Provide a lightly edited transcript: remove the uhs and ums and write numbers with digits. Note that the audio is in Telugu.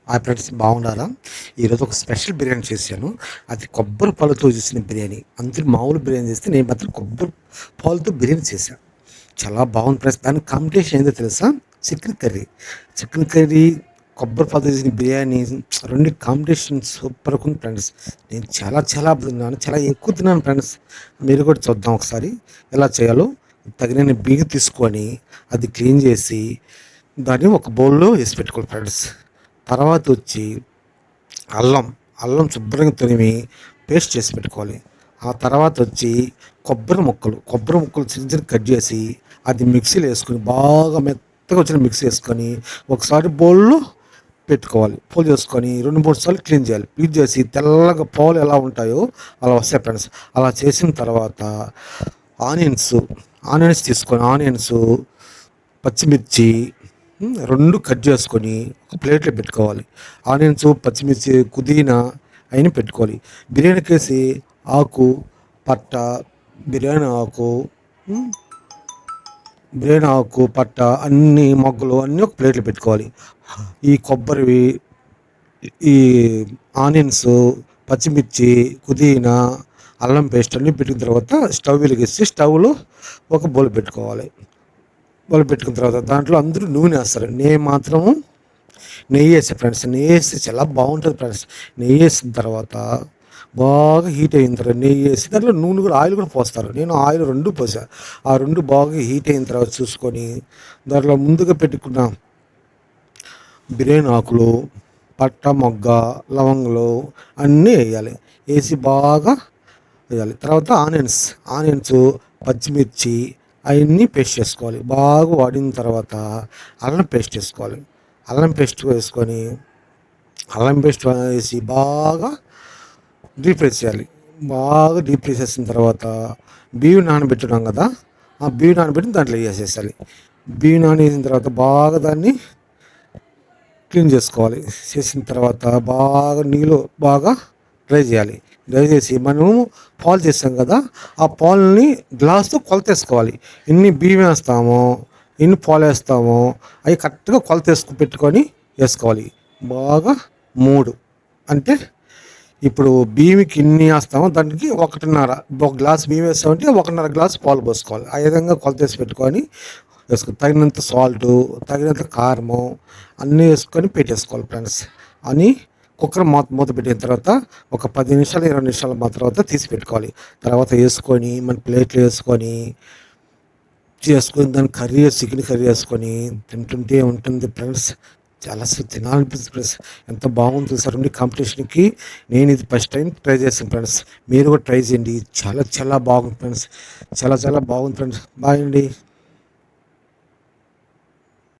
ఆ ఫ్రెండ్స్ బాగున్నారా? ఈరోజు ఒక స్పెషల్ బిర్యానీ చేశాను. అది కొబ్బరి పాలతో చేసిన బిర్యానీ. అందరూ మామూలు బిర్యానీ చేస్తే నేను మాత్రం కొబ్బరి పాలతో బిర్యానీ చేశాను. చాలా బాగుంది ఫ్రెండ్స్. దానికి కాంబినేషన్ ఏందో తెలుసా? Chicken curry. చికెన్ కర్రీ, కొబ్బరి పాలతో చేసిన బిర్యానీ 2 కాంబినేషన్ సూపర్‌గా ఉంది ఫ్రెండ్స్. నేను చాలా చాలా తిన్నాను. చాలా ఎక్కువ తిన్నాను ఫ్రెండ్స్. మీరు కూడా చూద్దాం ఒకసారి ఎలా చేయాలో. తగినన్ని బియ్యం తీసుకొని అది క్లీన్ చేసి దాన్ని ఒక బౌల్‌లో ఏసి పెట్టుకోవాలి ఫ్రెండ్స్. తర్వాత వచ్చి అల్లం అల్లం శుభ్రంగా తరిమి పేస్ట్ చేసి పెట్టుకోవాలి. ఆ తర్వాత వచ్చి కొబ్బరి ముక్కలు చిన్న చిన్న కట్ చేసి అది మిక్సీలో వేసుకొని బాగా మెత్తగా వచ్చిన మిక్సీ వేసుకొని ఒకసారి బౌల్లో పెట్టుకోవాలి. పూలు చేసుకొని 2-3 సార్లు క్లీన్ చేసి తెల్లగా పాలు ఎలా ఉంటాయో అలా వస్తాయి ఫ్రెండ్స్. అలా చేసిన తర్వాత ఆనియన్స్ ఆనియన్స్, పచ్చిమిర్చి 2 కట్ చేసుకొని ఒక ప్లేట్లో పెట్టుకోవాలి. ఆనియన్స్, పచ్చిమిర్చి, పుదీనా అయినా పెట్టుకోవాలి. బిర్యానీకేసి ఆకు, పట్ట, బిర్యానీ ఆకు, హ్మ్, బిర్యానీ ఆకు, పట్ట అన్నీ మొగ్గలు అన్నీ ఒక ప్లేట్లో పెట్టుకోవాలి. ఈ కొబ్బరివి, ఈ ఆనియన్స్, పచ్చిమిర్చి, పుదీనా, అల్లం పేస్ట్ అన్నీ పెట్టిన తర్వాత స్టవ్ వెలిగిస్తే స్టవ్లో ఒక బౌల్ పెట్టుకోవాలి. బౌల్ పెట్టుకున్న తర్వాత దాంట్లో అందరూ నూనె వేస్తారు. నేను మాత్రము నెయ్యి వేసా ఫ్రెండ్స్. నెయ్యి వేస్తే చాలా బాగుంటుంది ఫ్రెండ్స్. నెయ్యి వేసిన తర్వాత బాగా హీట్ అయిన తర్వాత నెయ్యి వేసి దాంట్లో నూనె కూడా ఆయిల్ కూడా పోస్తారు. నేను ఆయిల్ 2 పోసా. ఆ 2 బాగా హీట్ అయిన తర్వాత చూసుకొని దాంట్లో ముందుగా పెట్టుకున్న బిర్యానీ ఆకులు, పట్ట, మొగ్గ, లవంగులు అన్నీ వేయాలి. వేసి బాగా వేయాలి. తర్వాత ఆనియన్స్, పచ్చిమిర్చి అవన్నీ పేస్ట్ చేసుకోవాలి. బాగా వాడిన తర్వాత అల్లం పేస్ట్ వేసుకోవాలి. అల్లం పేస్ట్ వేసి బాగా డీప్ ఫ్రై చేయాలి. బాగా డీప్ ఫ్రై చేసిన తర్వాత బియ్యం నానబెట్టున్నాం కదా, ఆ బియ్యం నానబెట్టి దాంట్లో వేసేసాలి. బియ్యం నానేసిన తర్వాత బాగా దాన్ని క్లీన్ చేసుకోవాలి. చేసిన తర్వాత బాగా నీళ్ళు బాగా డ్రై చేయాలి. డ్రై చేసి మనము పాలు చేస్తాం కదా, ఆ పాలని గ్లాస్తో కొలతేసుకోవాలి. ఎన్ని బియ్యం వేస్తామో, ఎన్ని పాలు వేస్తామో అవి కరెక్ట్గా పెట్టుకొని వేసుకోవాలి. బాగా 3 అంటే ఇప్పుడు బియ్యంకి ఇన్ని వేస్తామో దానికి 1.5, ఒక గ్లాస్ బియ్యం వేస్తామంటే 1.5 గ్లాస్ పాలు పోసుకోవాలి. ఆ విధంగా కొలతేసి పెట్టుకొని తగినంత సాల్టు, తగినంత కారము అన్నీ వేసుకొని పెట్టేసుకోవాలి ఫ్రెండ్స్. అని కుక్కర్ మూత పెట్టిన తర్వాత ఒక 10 నిమిషాలు 20 నిమిషాలు మా తర్వాత తీసి పెట్టుకోవాలి. తర్వాత వేసుకొని మన ప్లేట్లో చేసుకొని దాని చికెన్ కర్రీ వేసుకొని తింటుంటే ఉంటుంది ఫ్రెండ్స్. చాలా తినాలనిపిస్తుంది ఫ్రెండ్స్. ఎంత బాగుంటుంది సార్. కాంపిటీషన్కి నేను ఇది ఫస్ట్ టైం ట్రై చేశాను ఫ్రెండ్స్. మీరు కూడా ట్రై చేయండి. చాలా చాలా బాగుంది ఫ్రెండ్స్. చాలా చాలా బాగుంది ఫ్రెండ్స్. బాయ్ అండి.